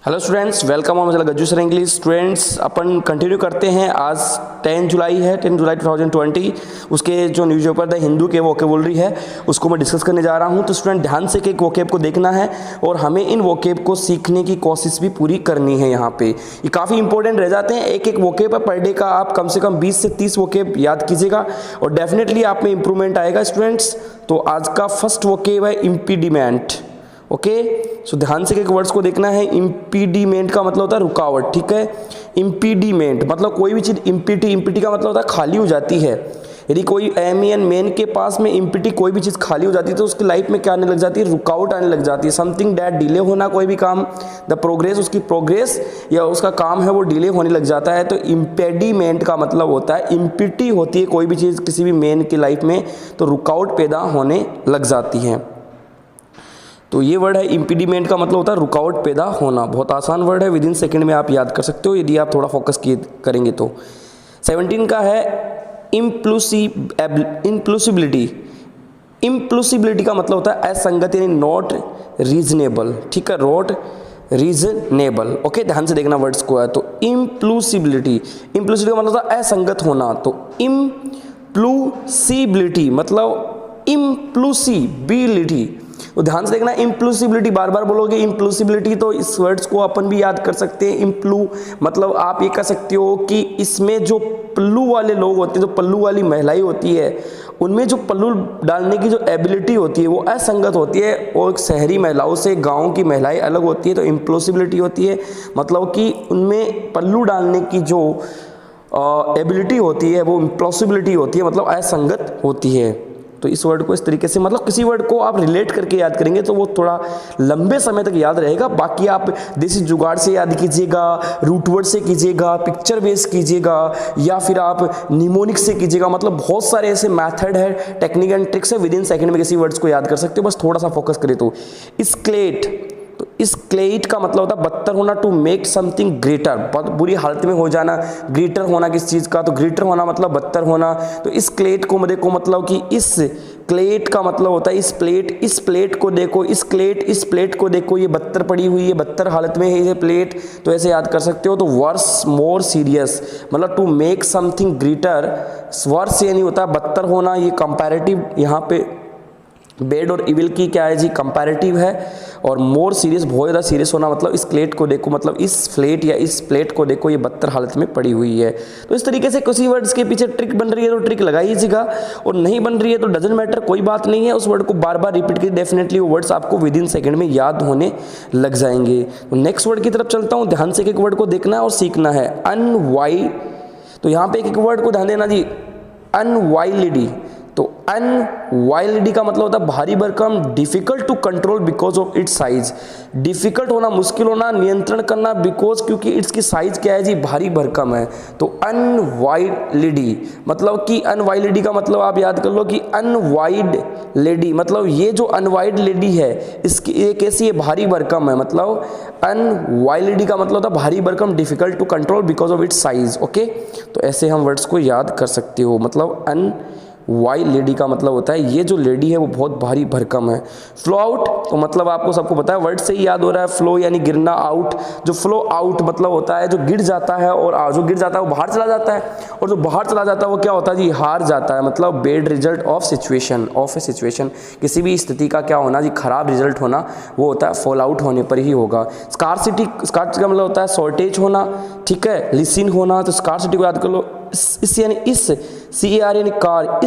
Hello students, welcome on Gajju sir English. Students, upon continue करते हैं। आज 10 जुलाई है, 10 जुलाई 2020। उसके जो न्यूज़पेपर द हिंदू के वोकेबुलरी है उसको मैं डिस्कस करने जा रहा हूं। तो स्टूडेंट ध्यान से एक वोकेब को देखना है और हमें इन वोकेब को सीखने की कोशिश भी पूरी करनी है। यहाँ पे ये काफ़ी इंपॉर्टेंट रह जाते हैं। एक वोकेब पर डे का आप कम से कम 20 से 30 वोकेब याद कीजिएगा और डेफिनेटली आप में इंप्रूवमेंट आएगा स्टूडेंट्स। तो आज का फर्स्ट वोकेब है इम्पीडिमेंट। ओके, सो ध्यान से एक वर्ड्स को देखना है। इम्पीडिमेंट का मतलब होता है रुकावट, ठीक है। इम्पीडिमेंट मतलब कोई भी चीज़ इम्पिटी का मतलब होता है खाली हो जाती है। यदि कोई मेन के पास में इम्पिटी कोई भी चीज़ खाली हो जाती है तो उसकी लाइफ में क्या आने लग जाती है, रुकावट आने लग जाती है। समथिंग दैट डिले होना, कोई भी काम, द प्रोग्रेस, उसकी प्रोग्रेस या उसका काम है वो डिले होने लग जाता है। तो इम्पेडिमेंट का मतलब होता है इम्पिटी होती है कोई भी चीज़ किसी भी मेन की लाइफ में, तो रुकावट पैदा होने लग जाती है। तो ये वर्ड है इम्पीडिमेंट का मतलब होता है रुकावट पैदा होना। बहुत आसान वर्ड है, विद इन सेकेंड में आप याद कर सकते हो यदि आप थोड़ा फोकस करेंगे तो। 17 का है इम्प्लूसिबिलिटी। इम्प्लूसिबिलिटी का मतलब होता है असंगत, यानी नॉट रीजनेबल, ठीक है, नॉट रीजनेबल। ओके, ध्यान से देखना वर्ड्स को है। तो इम्प्लूसिबिलिटी का मतलब होता है असंगत होना। तो इम्प्लूसिबिलिटी मतलब इम्प्लूसिबिलिटी। तो ध्यान से देखना, इम्प्लूसिबिलिटी बार बार बोलोगे इम्प्लूसिबिलिटी तो इस वर्ड्स को अपन भी याद कर सकते हैं। इम्प्लू मतलब आप ये कह सकते हो कि इसमें जो पल्लू वाले लोग होते हैं, जो पल्लू वाली महिलाएं होती है, उनमें जो पल्लू डालने की जो एबिलिटी होती है वो असंगत होती है और शहरी महिलाओं से गांव की महिलाएं अलग होती है। तो इम्प्लूसिबिलिटी होती है मतलब कि उनमें पल्लू डालने की जो एबिलिटी होती है वो इम्प्लॉसिबिलिटी होती है, मतलब असंगत होती है। तो इस वर्ड को इस तरीके से, मतलब किसी वर्ड को आप रिलेट करके याद करेंगे तो वो थोड़ा लंबे समय तक याद रहेगा। बाकी आप देसी जुगाड़ से याद कीजिएगा, रूट वर्ड से कीजिएगा, पिक्चर बेस कीजिएगा या फिर आप निमोनिक से कीजिएगा। मतलब बहुत सारे ऐसे मेथड है, टेक्निक एंड ट्रिक्स है, विद इन सेकंड में किसी वर्ड्स को याद कर सकते हो, बस थोड़ा सा फोकस करें तो। स्केलेट, तो स्केलेट का मतलब होता है बदतर होना, टू मेक समथिंग ग्रेटर, बहुत बुरी हालत में हो जाना। ग्रेटर होना किस चीज़ का, तो ग्रेटर होना मतलब बदतर होना। तो स्केलेट को देखो मतलब कि इस क्लेट का मतलब होता है इस प्लेट को देखो, इस प्लेट को देखो, ये बदतर पड़ी हुई है, बदतर हालत में है ये प्लेट, तो ऐसे याद कर सकते हो। तो वर्स मोर सीरियस मतलब to make something greater, worse ये नहीं होता बदतर होना, ये कंपैरेटिव यहाँ पे बेड और इविल की क्या है जी, कंपैरेटिव है। और मोर सीरियस बहुत ज़्यादा सीरियस होना, मतलब इस प्लेट को देखो, मतलब इस फ्लेट या इस प्लेट को देखो, ये बदतर हालत में पड़ी हुई है। तो इस तरीके से किसी वर्ड्स के पीछे ट्रिक बन रही है तो ट्रिक लगाइएगा, और नहीं बन रही है तो डजंट मैटर, कोई बात नहीं है। उस वर्ड को बार बार रिपीट कीजिए, डेफिनेटली वो वर्ड्स आपको विद इन सेकेंड में याद होने लग जाएंगे। तो नेक्स्ट वर्ड की तरफ चलता हूँ। ध्यान से एक वर्ड को देखना है और सीखना है। अनवाइल्ड, तो यहाँ पे एक वर्ड को ध्यान देना जी, अनवाइल्डी। तो अनवाइल्डी का मतलब होता है भारी भरकम, difficult to control because of its size. Difficult होना, मुश्किल होना, नियंत्रण करना, बिकॉज क्योंकि इसकी साइज क्या है जी, भारी भरकम है। तो अनवाइल्डी मतलब कि अनवाइल्डी का मतलब आप याद कर लो कि अनवाइड लेडी, मतलब ये जो अनवाइड लेडी है इसकी ये कैसी है, भारी भरकम है। मतलब अनवाइल्डी का मतलब होता है भारी भरकम, difficult to control because of its size. Okay, तो ऐसे हम वर्ड्स को याद कर सकते हो। मतलब वाइल्ड लेडी का मतलब होता है ये जो लेडी है वो बहुत भारी भरकम है। फ्लो आउट, तो मतलब आपको सबको पता है, वर्ड से ही याद हो रहा है, फ्लो यानी गिरना, आउट जो फ्लो आउट मतलब होता है जो गिर जाता है, और जो गिर जाता है वो बाहर चला जाता है, और जो बाहर चला जाता है वो क्या होता है जी, हार जाता है। मतलब bad result of situation, of A situation, किसी भी स्थिति का क्या होना जी, खराब रिजल्ट होना, वो होता है फॉल आउट होने पर ही होगा। स्कार्सिटी, स्कार्सिटी का मतलब होता है शॉर्टेज होना, ठीक है, लिसिन होना। तो स्कार्सिटी को याद कर लो, इस यानी इस, CAR यानी कार,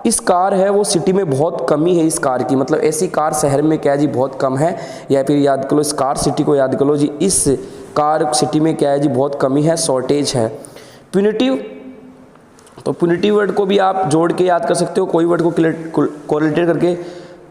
इस कार है वो सिटी में बहुत कमी है इस कार की, मतलब ऐसी कार शहर में क्या है जी बहुत कम है। या फिर याद कर लो स्कार सिटी को याद कर लो जी, इस कार सिटी में क्या है जी बहुत कमी है, शॉर्टेज है। प्यूनिटिव, तो प्यूनिटिव वर्ड को भी आप जोड़ के याद कर सकते हो, कोई वर्ड को कोरिलेट करके।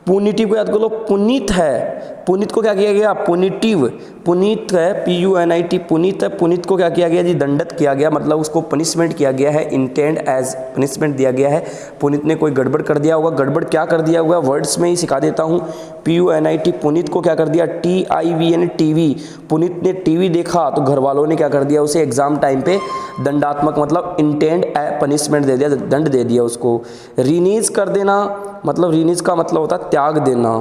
पुनिटिव को याद कर लो, पुनीत है, पुनीत को क्या किया गया, पुनिटिव, पुनीत है, PUNIT, पुनीत है, पुनीत को क्या किया गया जी, दंडित किया गया, मतलब उसको पनिशमेंट किया गया है, इंटेंड एज पनिशमेंट दिया गया है। पुनीत ने कोई गड़बड़ कर दिया होगा, गड़बड़ क्या कर दिया होगा, वर्ड्स में ही सिखा देता हूँ। PUNIT, पुनीत को क्या कर दिया, TIV यानी टीवी, पुनीत ने टीवी देखा तो घर वालों ने क्या कर दिया, उसे एग्जाम टाइम पे दंडात्मक मतलब इंटेंड पनिशमेंट दे दिया, दंड दे दिया उसको। रिनीज कर देना, मतलब रिनीज का मतलब होता है त्याग देना,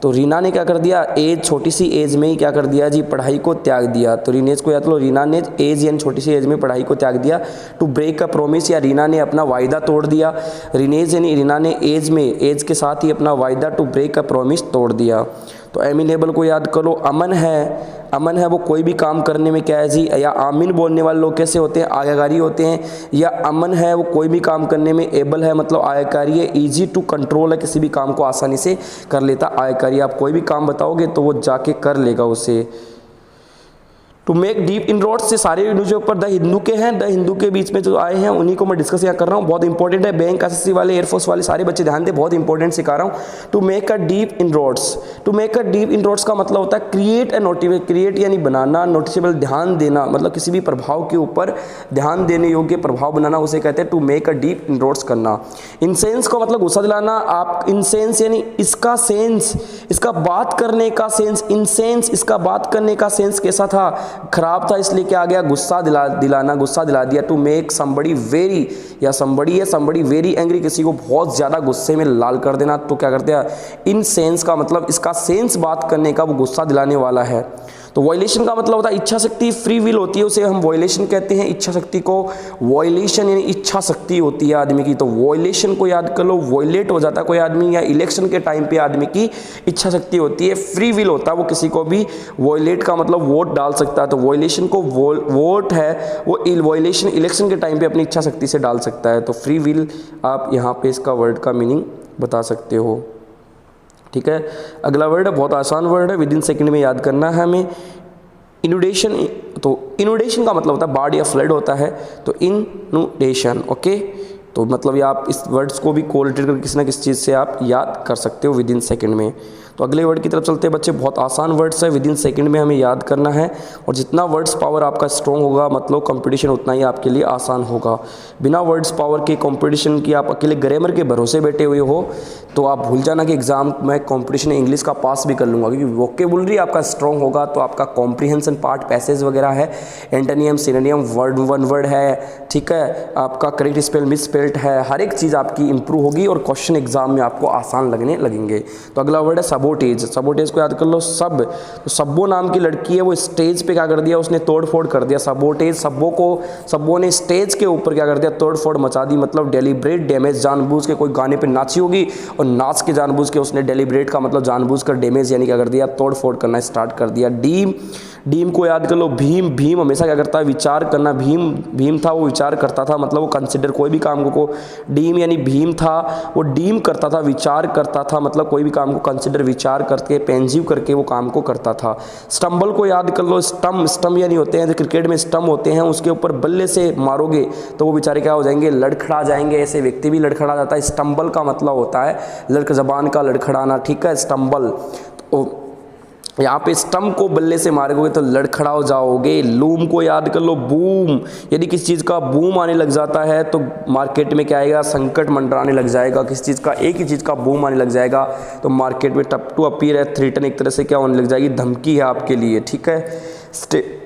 तो रीना ने क्या कर दिया, एज छोटी सी एज में ही क्या कर दिया जी, पढ़ाई को त्याग दिया। तो रीनेज को याद लो, रीना ने एज यानी छोटी सी एज में पढ़ाई को त्याग दिया। टू ब्रेक अ प्रॉमिस, या रीना ने अपना वायदा तोड़ दिया। रीनेज यानी रीना ने एज में, एज के साथ ही अपना वायदा टू ब्रेक अ प्रॉमिस तोड़ दिया। तो एमिनेबल को याद करो, अमन है, अमन है वो कोई भी काम करने में क्या है जी, या आमीन बोलने वाले लोग कैसे होते हैं, आज्ञाकारी होते हैं। या अमन है वो कोई भी काम करने में एबल है, मतलब आज्ञाकारी है। ईजी टू कंट्रोल है, किसी भी काम को आसानी से कर लेता, आज्ञाकारी। आप कोई भी काम बताओगे तो वो जाके कर लेगा उसे। टू मेक डीप इनरोड्स से सारे न्यूज़पेपर द हिंदू के हैं, द हिंदू के बीच में जो आए हैं उन्हीं को मैं डिस्कस यहाँ कर रहा हूँ, बहुत इंपॉर्टेंट है। बैंक एसएससी वाले, एयरफोर्स वाले सारे बच्चे ध्यान दें, बहुत इंपॉर्टेंट सिखा रहा हूँ। To make a deep inroads, to make a deep inroads का मतलब होता है क्रिएट ए नोटिस, क्रिएट यानी बनाना, नोटिसेबल ध्यान देना, मतलब किसी भी प्रभाव के ऊपर ध्यान देने योग्य प्रभाव बनाना, उसे कहते हैं to make a deep inroads करना। इंसेंस को मतलब गुस्सा दिलाना। आप इंसेंस यानी इसका सेंस, इसका बात करने का सेंस, इंसेंस इसका बात करने का सेंस कैसा था, खराब था, इसलिए क्या आ गया, गुस्सा दिलाना, गुस्सा दिला दिया। टू मेक समबडी वेरी, या समबडी है समबडी वेरी एंग्री, किसी को बहुत ज्यादा गुस्से में लाल कर देना, तो क्या करते हैं, इन सेंस का मतलब इसका सेंस बात करने का, वो गुस्सा दिलाने वाला है। तो वॉयलेशन का मतलब होता है इच्छा शक्ति, फ्री विल होती है, उसे हम वॉयलेशन कहते हैं। इच्छा शक्ति को वॉयलेशन यानी इच्छा शक्ति होती है आदमी की, तो वॉयलेशन को याद कर लो, वॉयलेट हो जाता है कोई आदमी, या इलेक्शन के टाइम पे आदमी की इच्छा शक्ति होती है। फ्री विल होता है वो किसी को भी, वॉयलेट का मतलब वोट डाल सकता है, तो वॉयलेशन को वोट है वो वॉयलेशन इलेक्शन के टाइम पे अपनी इच्छा शक्ति से डाल सकता है। तो फ्री विल आप यहाँ पे इसका वर्ड का मीनिंग बता सकते हो, ठीक है। अगला वर्ड है, बहुत आसान वर्ड है, विद इन सेकेंड में याद करना है हमें, इनुडेशन। तो इनुडेशन का मतलब होता है बाढ़ या फ्लड होता है, तो इनुडेशन, ओके। तो मतलब ये आप इस वर्ड्स को भी कोरिलेट करके किसी ना किसी चीज़ से आप याद कर सकते हो विद इन सेकेंड में। तो अगले वर्ड की तरफ चलते हैं बच्चे, बहुत आसान वर्ड्स है, विद इन सेकेंड में हमें याद करना है, और जितना वर्ड्स पावर आपका स्ट्रॉन्ग होगा, मतलब कंपटीशन उतना ही आपके लिए आसान होगा। बिना वर्ड्स पावर के कंपटीशन की आप अकेले ग्रामर के भरोसे बैठे हुए हो तो आप भूल जाना कि एग्जाम में कंपटीशन इंग्लिश का पास भी कर लूँगा, क्योंकि वोकेबुलरी आपका स्ट्रॉन्ग होगा तो आपका कॉम्प्रीहेंशन पार्ट, पैसेज वगैरह है, एंटोनियम सिनोनियम वर्ड वन वर्ड है, ठीक है, आपका करेक्ट स्पेल मिस स्पेल्ड है, हर एक चीज़ आपकी इंप्रूव होगी और क्वेश्चन एग्जाम में आपको आसान लगने लगेंगे। तो अगला वर्ड है सबोटेज, सबोटेज को याद कर लो, सब। तो सब्बो नाम की लड़की है, वो स्टेज पे क्या कर दिया, उसने तोड़ फोड़ कर दिया, सबोटेज, सब्बो ने स्टेज के ऊपर क्या कर दिया, तोड़ फोड़ मचा दी, मतलब डेलिब्रेट डैमेज, जानबूझ के कोई गाने पे नाची होगी और नाच के जानबूझ के उसने, डेलिब्रेट का मतलब जानबूझ कर, डैमेज यानी क्या कर दिया, तोड़ फोड़ करना स्टार्ट कर दिया। डीम, डीम को याद कर लो, भीम, भीम हमेशा क्या करता है, विचार करना, भीम था वो विचार करता था, मतलब वो कंसिडर कोई भी काम को, डीम यानी भीम था वो डीम करता था, विचार करता था, मतलब कोई भी काम को कंसिडर विचार करके पेंजिव करके वो काम को करता था। स्टम्बल को याद कर लो, स्टम्प यानी होते हैं जो क्रिकेट में स्टम्प होते हैं, उसके ऊपर बल्ले से मारोगे तो वो बेचारे क्या हो जाएंगे, लड़खड़ा जाएंगे, ऐसे व्यक्ति भी लड़खड़ा जाता है। स्टम्बल का मतलब होता है लड़क जबान का लड़खड़ाना, ठीक है, स्टम्बल। तो यहाँ पे स्टम्प को बल्ले से मारोगे तो लड़खड़ा हो जाओगे। लूम को याद कर लो, बूम, यदि किसी चीज़ का बूम आने लग जाता है तो मार्केट में क्या आएगा, संकट मंडराने लग जाएगा। किसी चीज़ का, एक ही चीज़ का बूम आने लग जाएगा तो मार्केट में टप टू अपीयर है, थ्रेटन, एक तरह से क्या होने लग जाएगी, धमकी है आपके लिए, ठीक है।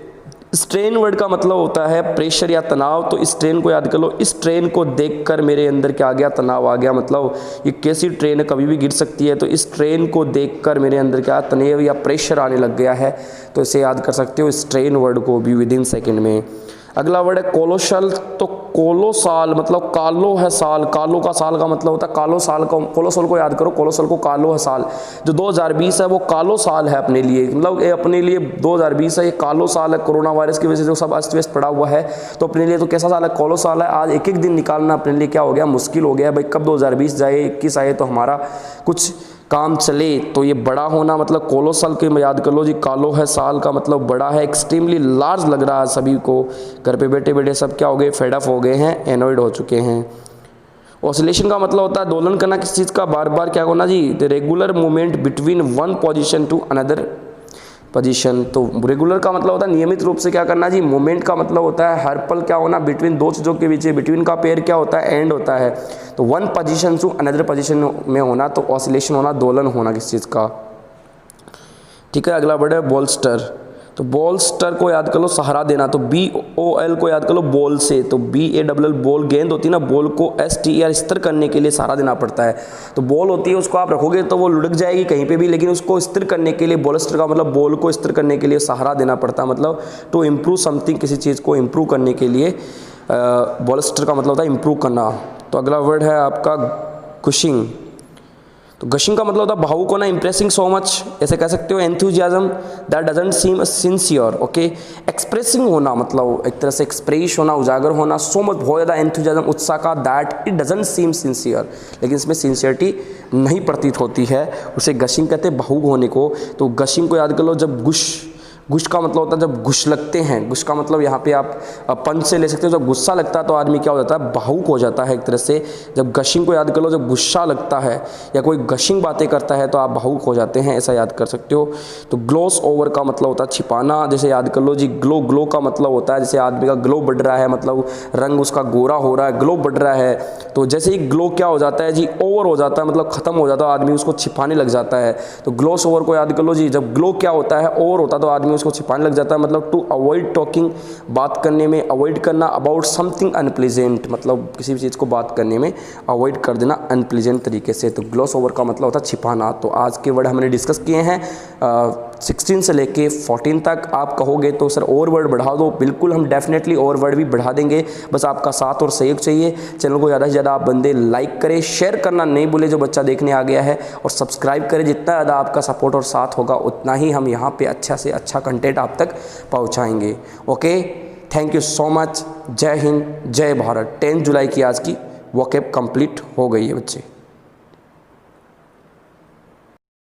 स्ट्रेन वर्ड का मतलब होता है प्रेशर या तनाव, तो स्ट्रेन को याद कर लो, इस ट्रेन को देखकर मेरे अंदर क्या आ गया, तनाव आ गया, मतलब ये कैसी ट्रेन है, कभी भी गिर सकती है, तो इस ट्रेन को देखकर मेरे अंदर क्या तनाव या प्रेशर आने लग गया है, तो इसे याद कर सकते हो स्ट्रेन वर्ड को भी विद इन सेकेंड में। अगला वर्ड है कोलोसल, तो कोलोसाल मतलब कालो है साल, कालो का साल का मतलब होता है कालो साल का, कोलोसल को याद करो, कोलोसल को कालो है साल, जो 2020 है वो कालो साल है अपने लिए, मतलब ये अपने लिए 2020 है, ये कालो साल है, कोरोना वायरस की वजह से जो सब अस्त व्यस्त पड़ा हुआ है, तो अपने लिए तो कैसा साल है, कोलो साल है। आज एक एक दिन निकालना अपने लिए क्या हो गया, मुश्किल हो गया भाई, कब 2020 जाए 21 आए तो हमारा कुछ काम चले। तो ये बड़ा होना मतलब कोलोसल के याद कर लो जी, कालो है साल का मतलब बड़ा है, एक्सट्रीमली लार्ज लग रहा है सभी को, घर पे बैठे बैठे सब क्या हो गए, फेड अप हो गए हैं, एनॉयड हो चुके हैं। ऑसिलेशन का मतलब होता है दोलन करना किसी चीज़ का, बार बार क्या होना जी, the regular movement between one position to another position. तो रेगुलर का मतलब होता है नियमित रूप से क्या करना जी, मूवमेंट का मतलब होता है हर पल क्या होना, बिटवीन दो चीज़ों के बीच, बिटवीन का पेयर क्या होता है, एंड होता है, तो one position to another position में होना, तो ऑसिलेशन होना, दोलन होना किसी चीज़ का, ठीक है। अगला वर्ड है बोल्स्टर, तो बॉलस्टर को याद कर लो, सहारा देना, तो BOL को याद कर लो बॉल से, तो BALL बॉल, गेंद होती है ना, बॉल को STER स्थिर करने के लिए सहारा देना पड़ता है। तो बॉल होती है, उसको आप रखोगे तो वो लुढ़क जाएगी कहीं पे भी, लेकिन उसको स्थिर करने के लिए बॉलस्टर का मतलब बॉल को स्थिर करने के लिए सहारा देना पड़ता है। मतलब टू इम्प्रूव समथिंग, किसी चीज़ को इम्प्रूव करने के लिए बॉलस्टर का मतलब होता है इम्प्रूव करना। तो अगला वर्ड है आपका गुशिंग। तो गशिंग का मतलब होता है भावुक होना, इंप्रेसिंग सो मच, ऐसे कह सकते हो। Enthusiasm that doesn't seam sincere, okay. Expressing होना मतलब एक तरह से एक्सप्रेस होना, उजागर होना, सो मच बहुत ज़्यादा एंथुजियाज्म, उत्साह का, that it doesn't seam sincere, लेकिन इसमें सिंसियरिटी नहीं प्रतीत होती है, उसे गशिंग कहते हैं भावुक होने को। तो गशिंग को याद कर लो, जब गुश का मतलब होता है जब गुश लगते हैं, गुश का मतलब यहाँ पे आप पंच से ले सकते हो, जब गुस्सा लगता है तो आदमी क्या हो जाता है, भावुक हो जाता है एक तरह से। जब गशिंग को याद कर लो, जब गुस्सा लगता है या कोई गशिंग बातें करता है तो आप भावुक हो जाते हैं, ऐसा याद कर सकते हो। तो ग्लोस ओवर का मतलब होता है छिपाना, जैसे याद कर लो जी, ग्लो का मतलब होता है जैसे आदमी का ग्लो बढ़ रहा है, मतलब रंग उसका गोरा हो रहा है, ग्लो बढ़ रहा है। तो जैसे ही ग्लो क्या हो जाता है जी, ओवर हो जाता है, मतलब खत्म हो जाता है, आदमी उसको छिपाने लग जाता है। तो ग्लोस ओवर को याद कर लो जी, जब ग्लो क्या होता है, ओवर होता है, तो आदमी उसको छिपाने लग जाता है। मतलब टू अवॉइड टॉकिंग, बात करने में अवॉइड करना, अबाउट समथिंग अनप्लीजेंट, मतलब किसी भी चीज़ को बात करने में अवॉइड कर देना अनप्लीजेंट तरीके से। तो ग्लॉस ओवर का मतलब होता है छिपाना। तो आज के वर्ड हमने डिस्कस किए हैं 16 से लेके 14 तक। आप कहोगे तो सर और वर्ड बढ़ा दो, बिल्कुल हम डेफिनेटली और वर्ड भी बढ़ा देंगे, बस आपका साथ और सहयोग चाहिए। चैनल को ज़्यादा से ज़्यादा आप बंदे लाइक करें, शेयर करना नहीं भूले जो बच्चा देखने आ गया है, और सब्सक्राइब करें। जितना ज़्यादा आपका सपोर्ट और साथ होगा उतना ही हम यहाँ पे अच्छा से अच्छा कंटेंट आप तक पहुँचाएंगे। Okay, thank you so much. जय हिंद, जय भारत। 10 जुलाई की आज की वोकैब कंप्लीट हो गई है बच्चे।